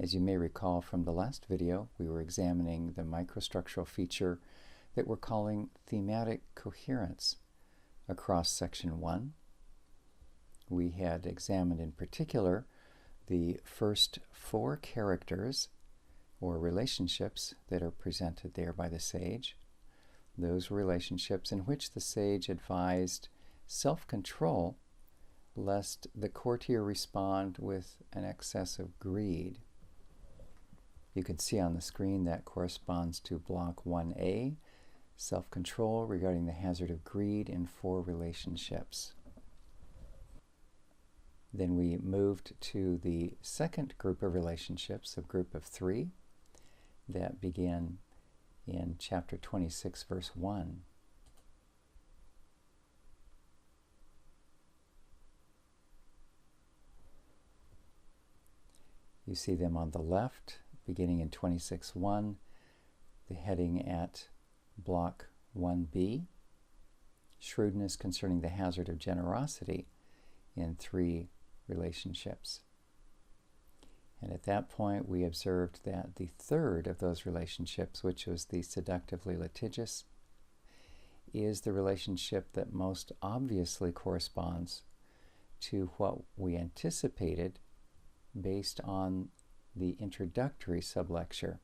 As you may recall from the last video, we were examining the microstructural feature that we're calling thematic coherence across section 1. We had examined in particular the first 4 characters or relationships that are presented there by the sage. Those relationships in which the sage advised self-control lest the courtier respond with an excess of greed. You can see on the screen that corresponds to block 1A, self-control regarding the hazard of greed in 4 relationships. Then we moved to the second group of relationships, a group of 3, that begin in chapter 26, verse 1. You see them on the left, beginning in 26:1, the heading at block 1B, shrewdness concerning the hazard of generosity in 3 relationships. And at that point, we observed that the third of those relationships, which was the seductively litigious, is the relationship that most obviously corresponds to what we anticipated based on the introductory sublecture.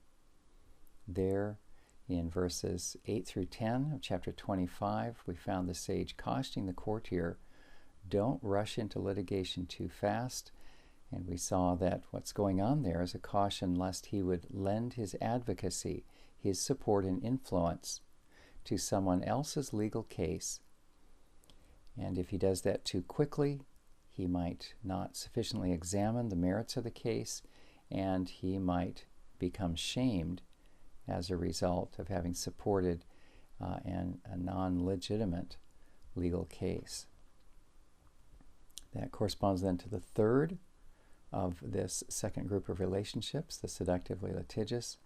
There, in verses 8 through 10 of chapter 25, we found the sage cautioning the courtier, don't rush into litigation too fast. And we saw that what's going on there is a caution lest he would lend his advocacy, his support and influence to someone else's legal case. And if he does that too quickly, he might not sufficiently examine the merits of the case, and he might become shamed as a result of having supported a non-legitimate legal case. That corresponds then to the third of this second group of relationships, the seductively litigious.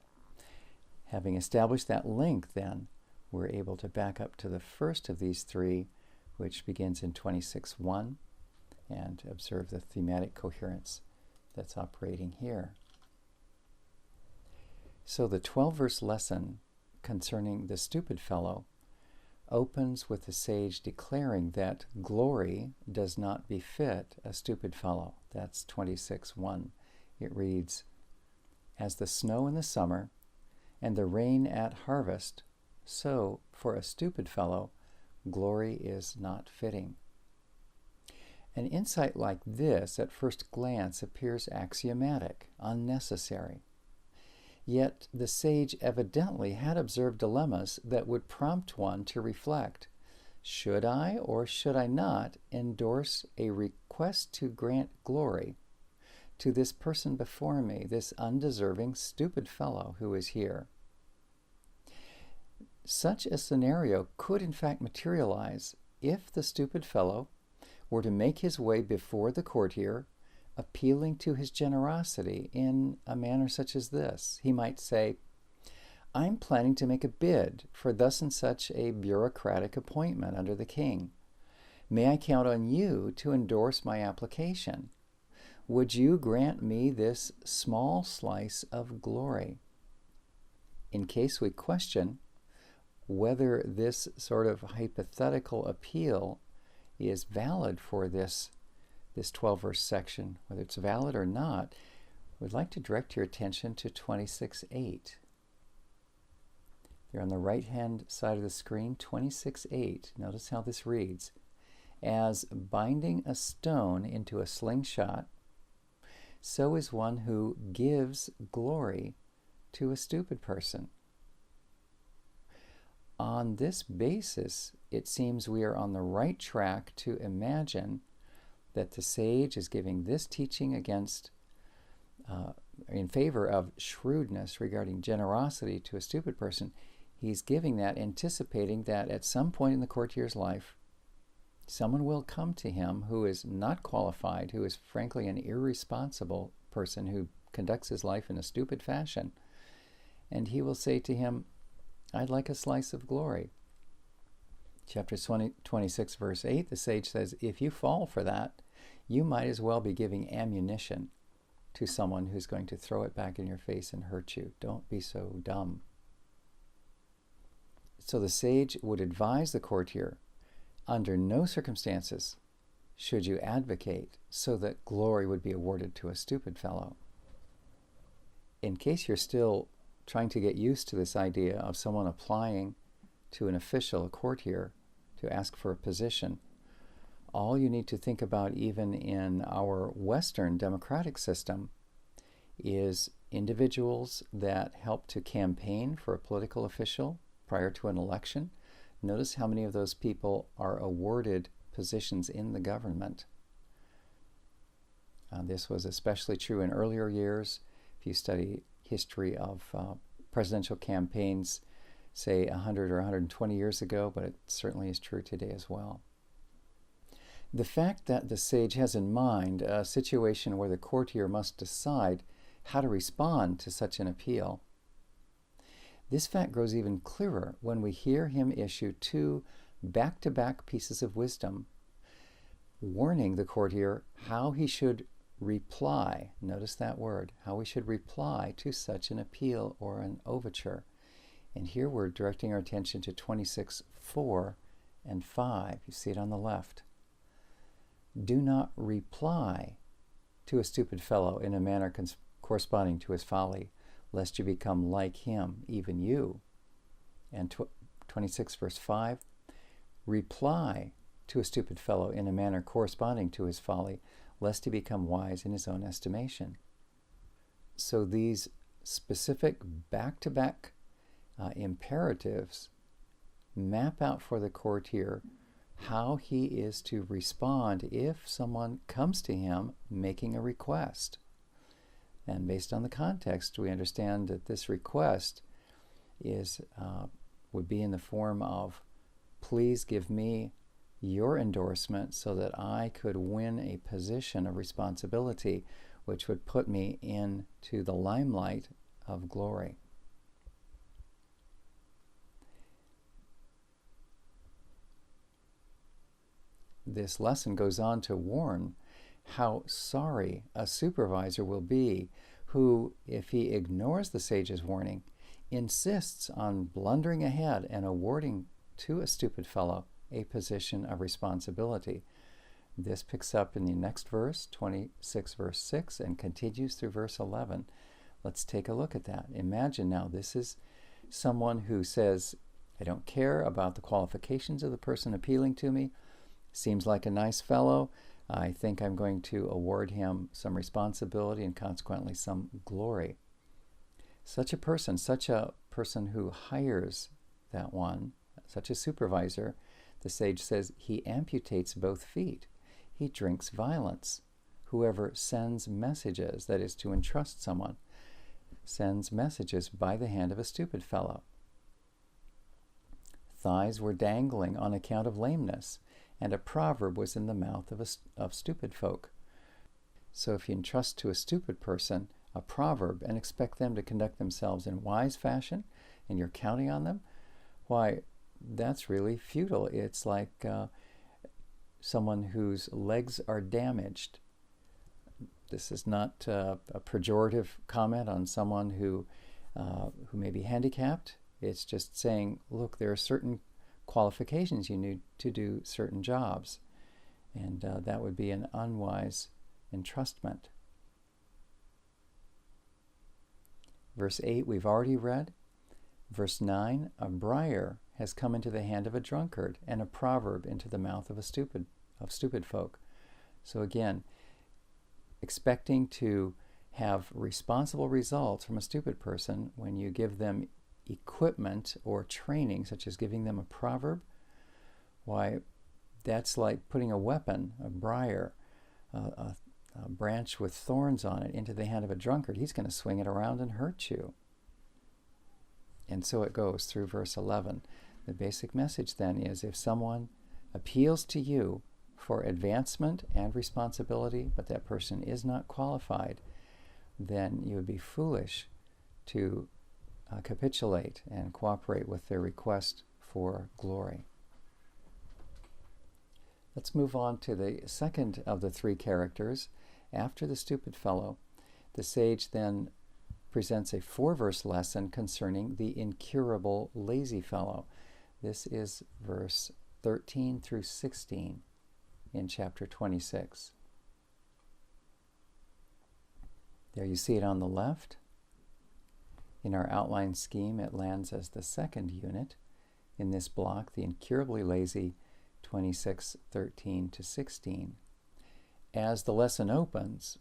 Having established that link, then, we're able to back up to the first of these 3, which begins in 26:1, and observe the thematic coherence that's operating here. So the 12-verse lesson concerning the stupid fellow opens with the sage declaring that glory does not befit a stupid fellow. That's 26:1. It reads, as the snow in the summer and the rain at harvest, so for a stupid fellow glory is not fitting. An insight like this at first glance appears axiomatic, unnecessary. Yet the sage evidently had observed dilemmas that would prompt one to reflect, should I or should I not endorse a request to grant glory to this person before me, this undeserving stupid fellow who is here? Such a scenario could in fact materialize if the stupid fellow were to make his way before the courtier, appealing to his generosity in a manner such as this. He might say, I'm planning to make a bid for thus and such a bureaucratic appointment under the king. May I count on you to endorse my application? Would you grant me this small slice of glory? In case we question whether this sort of hypothetical appeal is valid for this 12-verse section, whether it's valid or not, we'd like to direct your attention to 26:8. There on the right-hand side of the screen, 26:8. Notice how this reads. As binding a stone into a slingshot, so is one who gives glory to a stupid person. On this basis, it seems we are on the right track to imagine that the sage is giving this teaching in favor of shrewdness regarding generosity to a stupid person. He's giving that, anticipating that at some point in the courtier's life, someone will come to him who is not qualified, who is frankly an irresponsible person who conducts his life in a stupid fashion, and he will say to him, I'd like a slice of glory. Chapter 26, verse 8, the sage says, if you fall for that, you might as well be giving ammunition to someone who's going to throw it back in your face and hurt you. Don't be so dumb. So the sage would advise the courtier, under no circumstances should you advocate so that glory would be awarded to a stupid fellow. In case you're still trying to get used to this idea of someone applying to an official, a courtier, to ask for a position, all you need to think about, even in our Western democratic system, is individuals that help to campaign for a political official prior to an election. Notice how many of those people are awarded positions in the government. This was especially true in earlier years. If you study history of presidential campaigns, say 100 or 120 years ago, but it certainly is true today as well. The fact that the sage has in mind a situation where the courtier must decide how to respond to such an appeal, this fact grows even clearer when we hear him issue 2 back-to-back pieces of wisdom, warning the courtier how he should reply. Notice that word, how we should reply to such an appeal or an overture. And here we're directing our attention to 26:4 and 5. You see it on the left. Do not reply to a stupid fellow in a manner corresponding to his folly, lest you become like him, even you. And 26 verse 5, reply to a stupid fellow in a manner corresponding to his folly, lest he become wise in his own estimation. So these specific back-to-back imperatives map out for the courtier how he is to respond if someone comes to him making a request. And based on the context, we understand that this request would be in the form of, please give me your endorsement so that I could win a position of responsibility which would put me into the limelight of glory. This lesson goes on to warn how sorry a supervisor will be who, if he ignores the sage's warning, insists on blundering ahead and awarding to a stupid fellow a position of responsibility. This picks up in the next verse, 26 verse 6, and continues through verse 11. Let's take a look at that. Imagine now this is someone who says, I don't care about the qualifications of the person appealing to me. Seems like a nice fellow. I think I'm going to award him some responsibility and consequently some glory. Such a person who hires that one, such a supervisor, the sage says, he amputates both feet. He drinks violence. Whoever sends messages, that is to entrust someone, sends messages by the hand of a stupid fellow. Thighs were dangling on account of lameness, and a proverb was in the mouth of stupid folk. So if you entrust to a stupid person a proverb and expect them to conduct themselves in wise fashion, and you're counting on them, why, that's really futile. It's like someone whose legs are damaged. This is not a pejorative comment on someone who may be handicapped. It's just saying, look, there are certain qualifications you need to do certain jobs, and that would be an unwise entrustment. Verse 8 we've already read. Verse 9, a briar has come into the hand of a drunkard, and a proverb into the mouth of stupid folk. So again, expecting to have responsible results from a stupid person when you give them equipment or training, such as giving them a proverb, why, that's like putting a weapon, a briar, a branch with thorns on it, into the hand of a drunkard. He's going to swing it around and hurt you. And so it goes through verse 11. The basic message then is, if someone appeals to you for advancement and responsibility, but that person is not qualified, then you would be foolish to capitulate and cooperate with their request for glory. Let's move on to the second of the three characters. After the stupid fellow, The sage then presents a 4-verse lesson concerning the incurable lazy fellow. This is verse 13 through 16 in chapter 26. There you see it on the left. In our outline scheme, it lands as the second unit in this block, the incurably lazy, 26:13 to 16. As the lesson opens,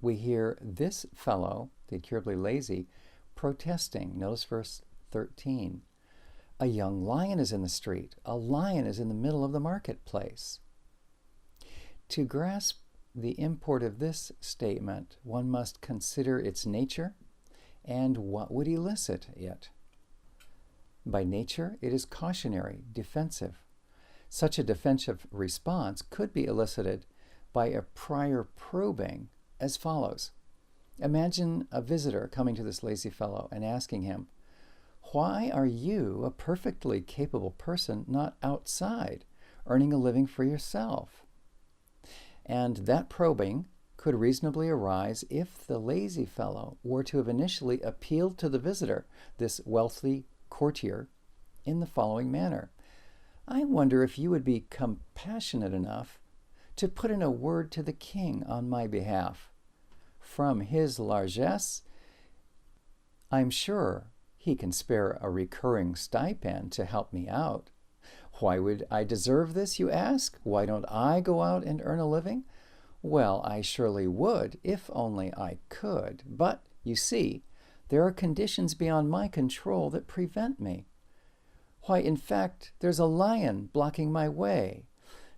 we hear this fellow, the incurably lazy, protesting. Notice verse 13. A young lion is in the street. A lion is in the middle of the marketplace. To grasp the import of this statement, one must consider its nature and what would elicit it. By nature, it is cautionary, defensive. Such a defensive response could be elicited by a prior probing as follows. Imagine a visitor coming to this lazy fellow and asking him, "Why are you, a perfectly capable person, not outside, earning a living for yourself?" And that probing could reasonably arise if the lazy fellow were to have initially appealed to the visitor, this wealthy courtier, in the following manner. I wonder if you would be compassionate enough to put in a word to the king on my behalf. From his largesse, I'm sure he can spare a recurring stipend to help me out. Why would I deserve this, you ask? Why don't I go out and earn a living? Well, I surely would, if only I could. But, you see, there are conditions beyond my control that prevent me. Why, in fact, there's a lion blocking my way.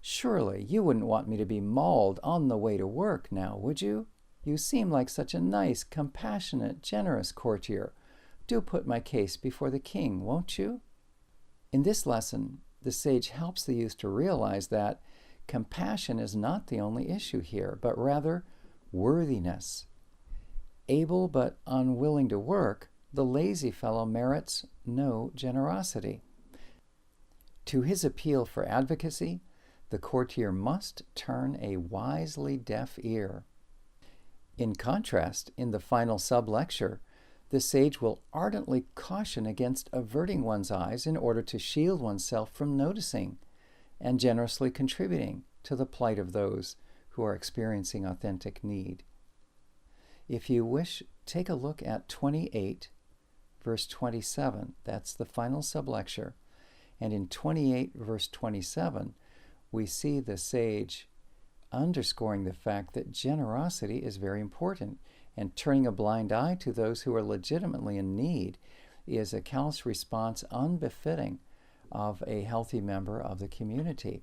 Surely you wouldn't want me to be mauled on the way to work now, would you? You seem like such a nice, compassionate, generous courtier. Do put my case before the king, won't you? In this lesson, the sage helps the youth to realize that compassion is not the only issue here, but rather worthiness. Able but unwilling to work, the lazy fellow merits no generosity. To his appeal for advocacy, the courtier must turn a wisely deaf ear. In contrast, in the final sub-lecture, the sage will ardently caution against averting one's eyes in order to shield oneself from noticing and generously contributing to the plight of those who are experiencing authentic need. If you wish, take a look at 28, verse 27. That's the final sub-lecture. And in 28, verse 27, we see the sage underscoring the fact that generosity is very important, and turning a blind eye to those who are legitimately in need is a callous response unbefitting of a healthy member of the community.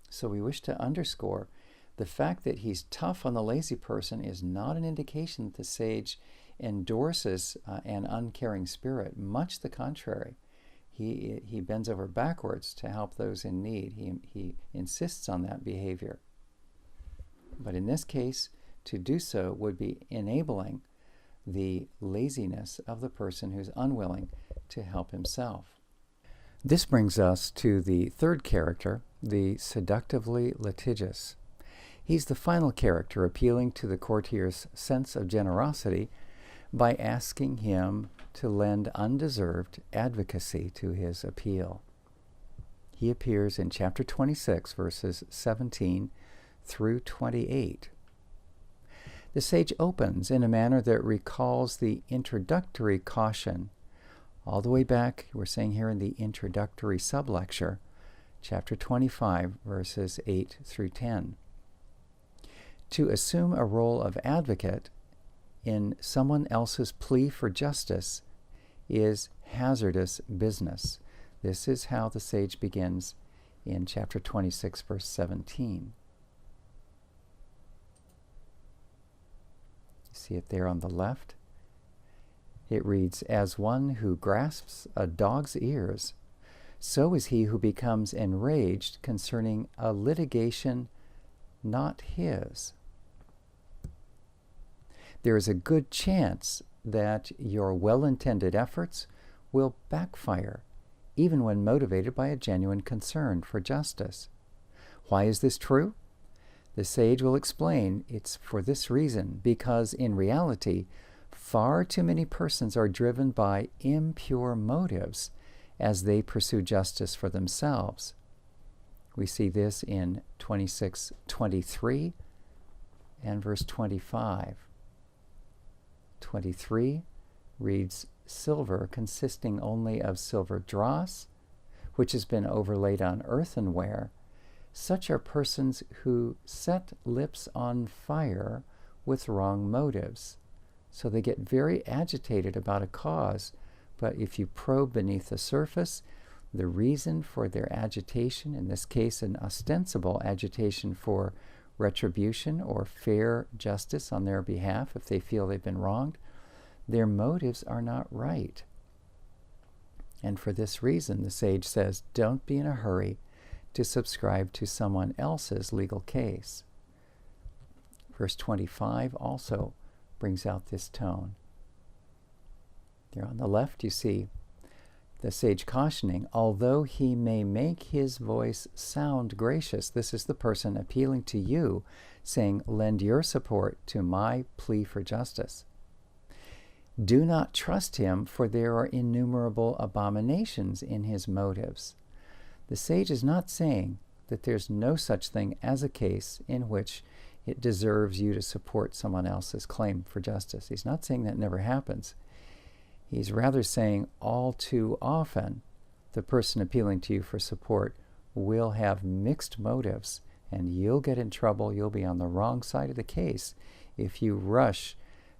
So we wish to underscore the fact that he's tough on the lazy person is not an indication that the sage endorses an uncaring spirit. Much the contrary. He bends over backwards to help those in need. He insists on that behavior. But in this case, to do so would be enabling the laziness of the person who's unwilling to help himself. This brings us to the third character, the seductively litigious. He's the final character appealing to the courtier's sense of generosity by asking him to lend undeserved advocacy to his appeal. He appears in chapter 26, verses 17 through 28. The sage opens in a manner that recalls the introductory caution. All the way back, we're saying here in the introductory sublecture, chapter 25, verses 8 through 10. To assume a role of advocate in someone else's plea for justice is hazardous business. This is how the sage begins in chapter 26, verse 17. See it there on the left? It reads, "As one who grasps a dog's ears, so is he who becomes enraged concerning a litigation not his." There is a good chance that your well-intended efforts will backfire, even when motivated by a genuine concern for justice. Why is this true? The sage will explain it's for this reason, because in reality, far too many persons are driven by impure motives as they pursue justice for themselves. We see this in 26:23 and verse 25. 23 reads, silver consisting only of silver dross, which has been overlaid on earthenware. Such are persons who set lips on fire with wrong motives. So they get very agitated about a cause, but if you probe beneath the surface, the reason for their agitation, in this case an ostensible agitation for retribution or fair justice on their behalf if they feel they've been wronged, their motives are not right. And for this reason, the sage says, don't be in a hurry to subscribe to someone else's legal case. Verse 25 also brings out this tone. There on the left you see the sage cautioning, although he may make his voice sound gracious. This is the person appealing to you, saying, lend your support to my plea for justice. Do not trust him, for there are innumerable abominations in his motives. The sage is not saying that there's no such thing as a case in which it deserves you to support someone else's claim for justice. He's not saying that never happens. He's rather saying all too often the person appealing to you for support will have mixed motives, and you'll get in trouble. You'll be on the wrong side of the case if you rush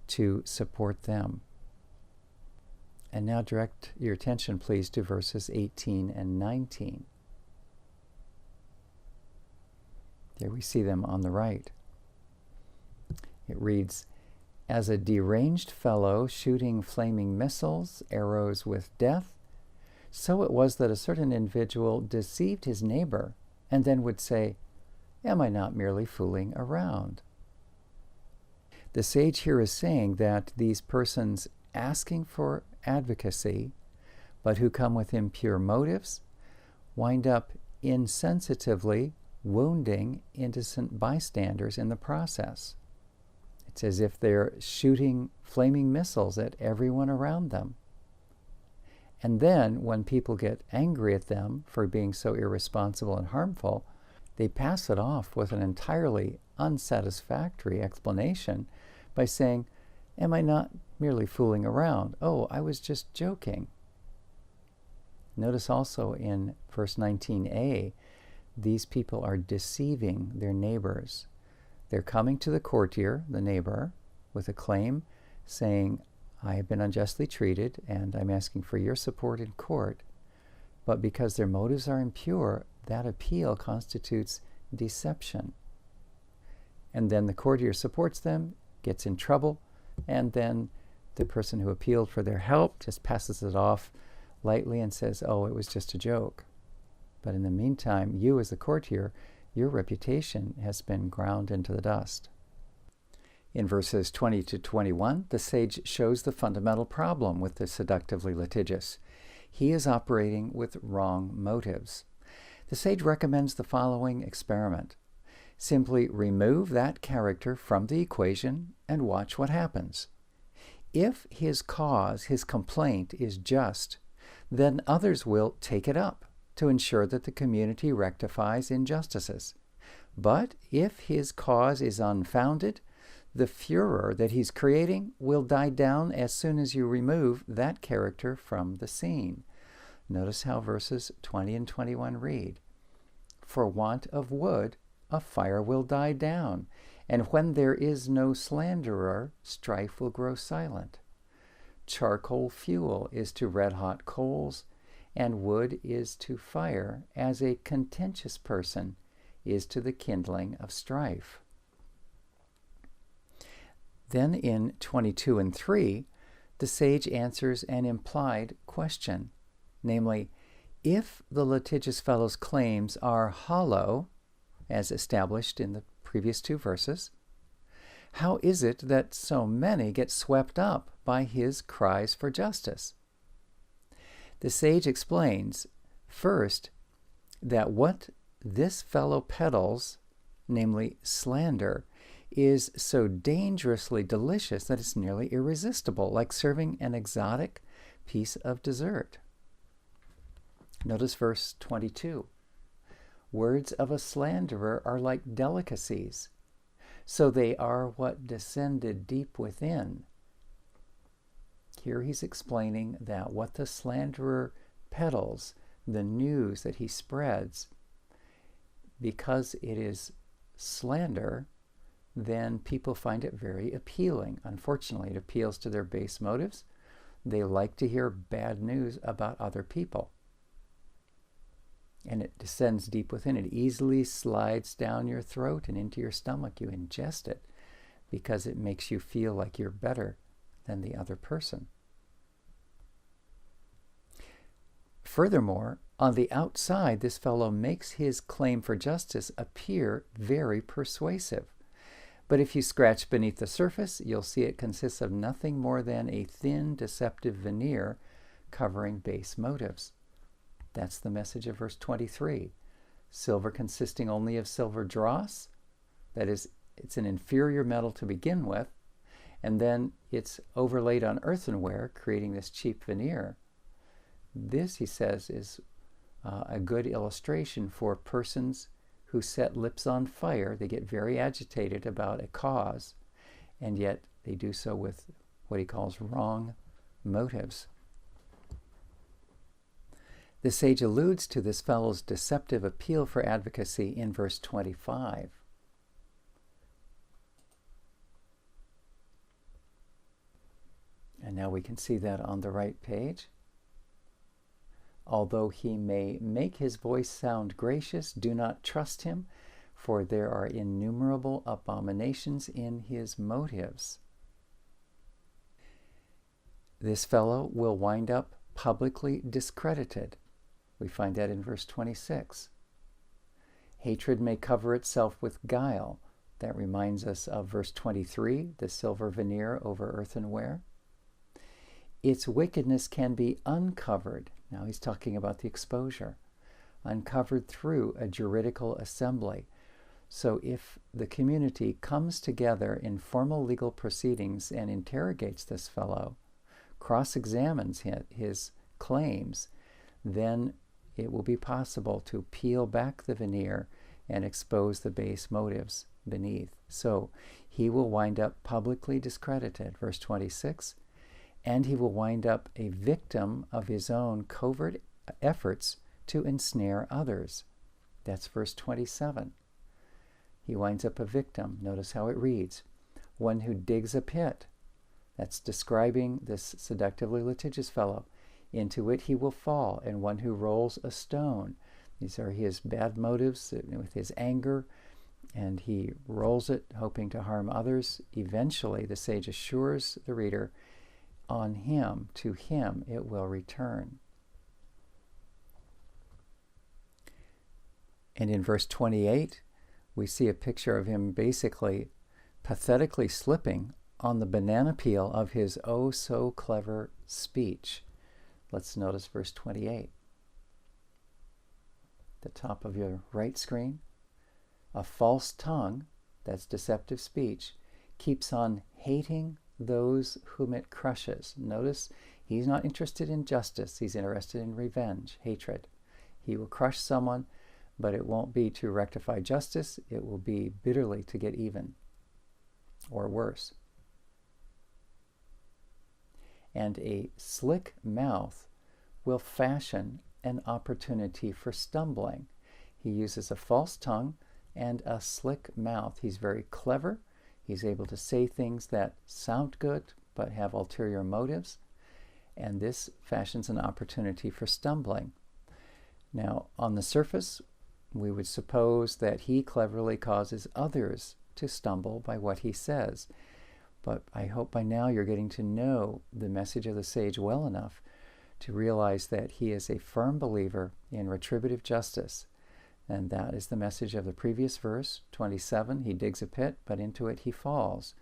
to support them. And now direct your attention, please, to verses 18 and 19. There we see them on the right. It reads, as a deranged fellow shooting flaming missiles, arrows with death, so it was that a certain individual deceived his neighbor and then would say, am I not merely fooling around? The sage here is saying that these persons asking for advocacy, but who come with impure motives, wind up insensitively wounding innocent bystanders in the process. It's as if they're shooting flaming missiles at everyone around them. And then, when people get angry at them for being so irresponsible and harmful, they pass it off with an entirely unsatisfactory explanation by saying, am I not merely fooling around? Oh, I was just joking. Notice also in verse 19a, these people are deceiving their neighbors. They're coming to the courtier, the neighbor, with a claim saying, I have been unjustly treated and I'm asking for your support in court. But because their motives are impure, that appeal constitutes deception. And then the courtier supports them, gets in trouble, and then the person who appealed for their help just passes it off lightly and says, oh, it was just a joke. But in the meantime, you as the courtier, your reputation has been ground into the dust. In verses 20 to 21, the sage shows the fundamental problem with the seductively litigious. He is operating with wrong motives. The sage recommends the following experiment. Simply remove that character from the equation and watch what happens. If his cause, his complaint, is just, then others will take it up to ensure that the community rectifies injustices. But if his cause is unfounded, the furor that he's creating will die down as soon as you remove that character from the scene. Notice how verses 20 and 21 read. For want of wood, a fire will die down, and when there is no slanderer, strife will grow silent. Charcoal fuel is to red-hot coals, and wood is to fire, as a contentious person is to the kindling of strife. Then in 22 and 3, the sage answers an implied question, namely, if the litigious fellow's claims are hollow, as established in the previous two verses, how is it that so many get swept up by his cries for justice? The sage explains, first, that what this fellow peddles namely slander, is so dangerously delicious that it's nearly irresistible, like serving an exotic piece of dessert. Notice verse 22. Words of a slanderer are like delicacies, so they are what descended deep within. Here he's explaining that what the slanderer peddles, the news that he spreads, because it is slander, then people find it very appealing. Unfortunately, it appeals to their base motives. They like to hear bad news about other people. And it descends deep within. It easily slides down your throat and into your stomach. You ingest it because it makes you feel like you're better than the other person. Furthermore, on the outside, this fellow makes his claim for justice appear very persuasive. But if you scratch beneath the surface, you'll see it consists of nothing more than a thin, deceptive veneer covering base motives. That's the message of verse 23. Silver consisting only of silver dross, that is, it's an inferior metal to begin with, and then it's overlaid on earthenware, creating this cheap veneer. This, he says, is a good illustration for persons who set lips on fire. They get very agitated about a cause, and yet they do so with what he calls wrong motives. The sage alludes to this fellow's deceptive appeal for advocacy in verse 25. And now we can see that on the right page. Although he may make his voice sound gracious, do not trust him, for there are innumerable abominations in his motives. This fellow will wind up publicly discredited. We find that in verse 26. Hatred may cover itself with guile. That reminds us of verse 23, the silver veneer over earthenware. Its wickedness can be uncovered. Now he's talking about the exposure. Uncovered through a juridical assembly. So if the community comes together in formal legal proceedings and interrogates this fellow, cross-examines his claims, then it will be possible to peel back the veneer and expose the base motives beneath. So he will wind up publicly discredited, verse 26, and he will wind up a victim of his own covert efforts to ensnare others. That's verse 27. He winds up a victim. Notice how it reads. One who digs a pit. That's describing this seductively litigious fellow. Into it he will fall, and one who rolls a stone. These are his bad motives with his anger, and he rolls it, hoping to harm others. Eventually, the sage assures the reader, on him, to him it will return. And in verse 28, we see a picture of him basically pathetically slipping on the banana peel of his oh so clever speech. Let's notice verse 28. The top of your right screen. A false tongue, that's deceptive speech, keeps on hating those whom it crushes. Notice he's not interested in justice. He's interested in revenge, hatred. He will crush someone, but it won't be to rectify justice. It will be bitterly to get even, or worse. And a slick mouth will fashion an opportunity for stumbling. He uses a false tongue and a slick mouth. He's very clever. He's able to say things that sound good but have ulterior motives, and this fashions an opportunity for stumbling. Now, on the surface, we would suppose that he cleverly causes others to stumble by what he says. But I hope by now you're getting to know the message of the sage well enough to realize that he is a firm believer in retributive justice. And that is the message of the previous verse, 27. He digs a pit, but into it he falls.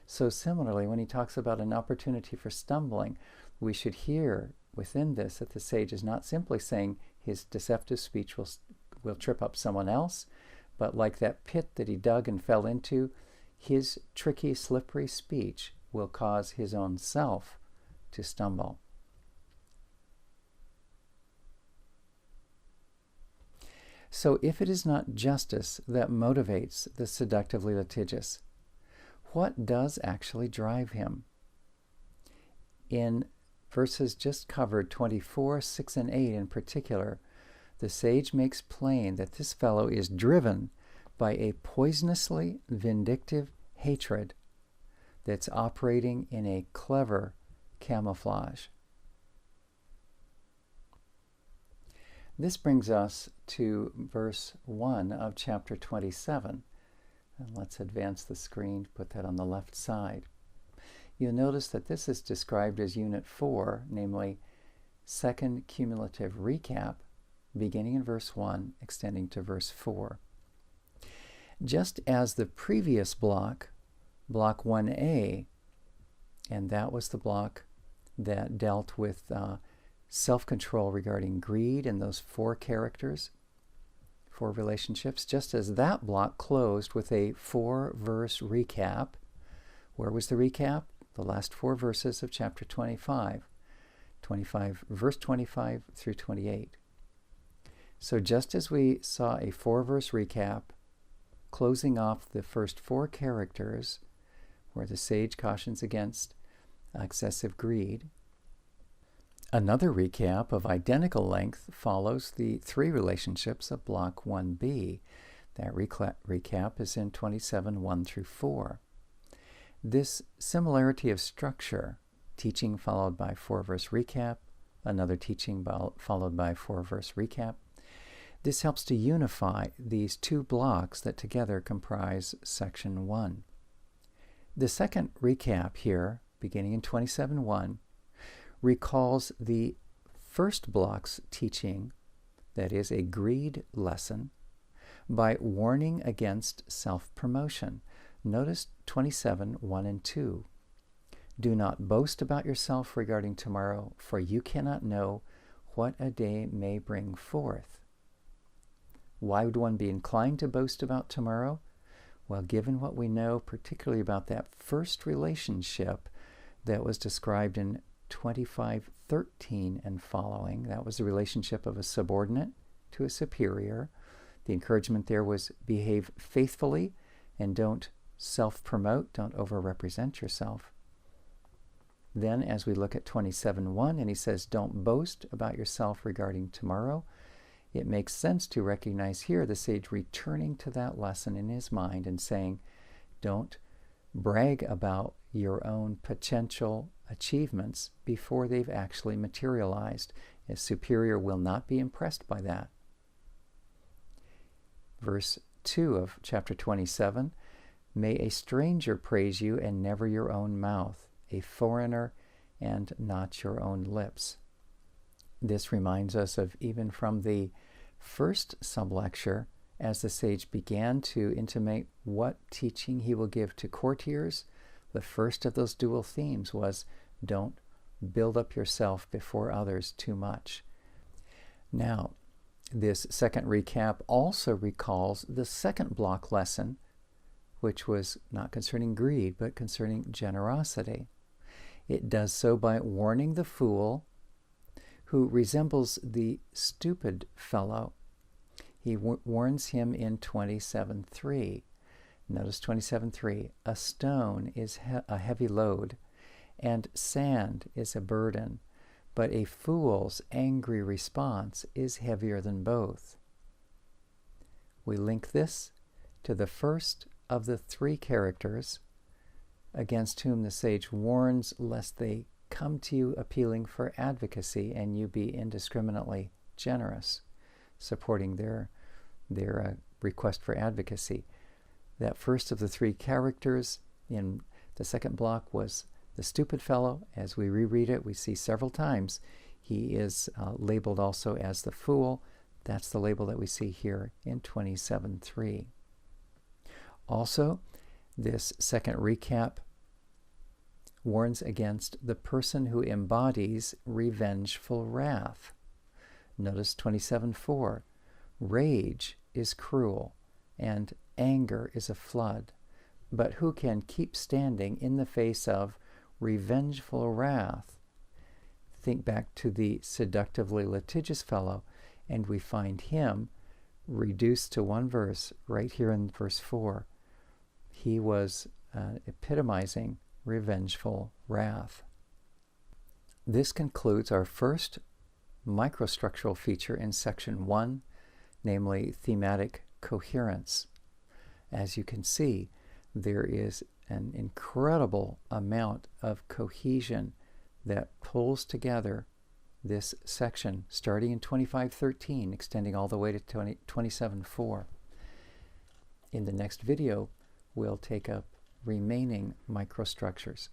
So similarly, when he talks about an opportunity for stumbling, we should hear within this that the sage is not simply saying his deceptive speech will trip up someone else, But like that pit that he dug and fell into, his tricky, slippery speech will cause his own self to stumble. So if it is not justice that motivates the seductively litigious, what does actually drive him? In verses just covered, 24, 6, and 8 in particular, the sage makes plain that this fellow is driven by a poisonously vindictive hatred that's operating in a clever camouflage. This brings us to verse 1 of chapter 27. And let's advance the screen, put that on the left side. You'll notice that this is described as Unit 4, namely second cumulative recap, beginning in verse 1, extending to verse 4. Just as the previous block, block 1A, and that was the block that dealt with self-control regarding greed and those 4 characters, 4 relationships, just as that block closed with a 4-verse recap. Where was the recap? The last 4 verses of chapter 25, verse 25 through 28. So just as we saw a 4-verse recap closing off the first 4 characters, where the sage cautions against excessive greed, another recap of identical length follows the 3 relationships of block 1B. That recap is in 27, 1 through 4. This similarity of structure, teaching followed by 4-verse recap, another teaching followed by 4-verse recap, this helps to unify these 2 blocks that together comprise section 1. The second recap here, beginning in 27:1, recalls the first block's teaching, that is a greed lesson, by warning against self-promotion. Notice 27:1 and 2. Do not boast about yourself regarding tomorrow, for you cannot know what a day may bring forth. Why would one be inclined to boast about tomorrow? Well, given what we know, particularly about that first relationship that was described in 25:13 and following, that was the relationship of a subordinate to a superior. The encouragement there was behave faithfully and don't self-promote, don't over-represent yourself. Then as we look at 27:1, and he says, don't boast about yourself regarding tomorrow, it makes sense to recognize here the sage returning to that lesson in his mind and saying, don't brag about your own potential achievements before they've actually materialized. A superior will not be impressed by that. Verse 2 of chapter 27, may a stranger praise you and never your own mouth, a foreigner and not your own lips. This reminds us of even from the first sublecture, as the sage began to intimate what teaching he will give to courtiers. The first of those dual themes was, don't build up yourself before others too much. Now, this second recap also recalls the second block lesson, which was not concerning greed, but concerning generosity. It does so by warning the fool, who resembles the stupid fellow. He warns him in 27:3. Notice 27:3. A stone is a heavy load, and sand is a burden, but a fool's angry response is heavier than both. We link this to the first of the 3 characters against whom the sage warns lest they come to you appealing for advocacy and you be indiscriminately generous, supporting their request for advocacy. That first of the 3 characters in the second block was the stupid fellow. As we reread it, we see several times he is labeled also as the fool. That's the label that we see here in 27:3. Also, this second recap warns against the person who embodies revengeful wrath. Notice 27:4. Rage is cruel, and anger is a flood. But who can keep standing in the face of revengeful wrath? Think back to the seductively litigious fellow, and we find him reduced to one verse right here in verse 4. He was epitomizing revengeful wrath. This concludes our first microstructural feature in section 1, namely thematic coherence. As you can see, there is an incredible amount of cohesion that pulls together this section, starting in 25:13, extending all the way to 27:4. In the next video, we'll take up remaining microstructures.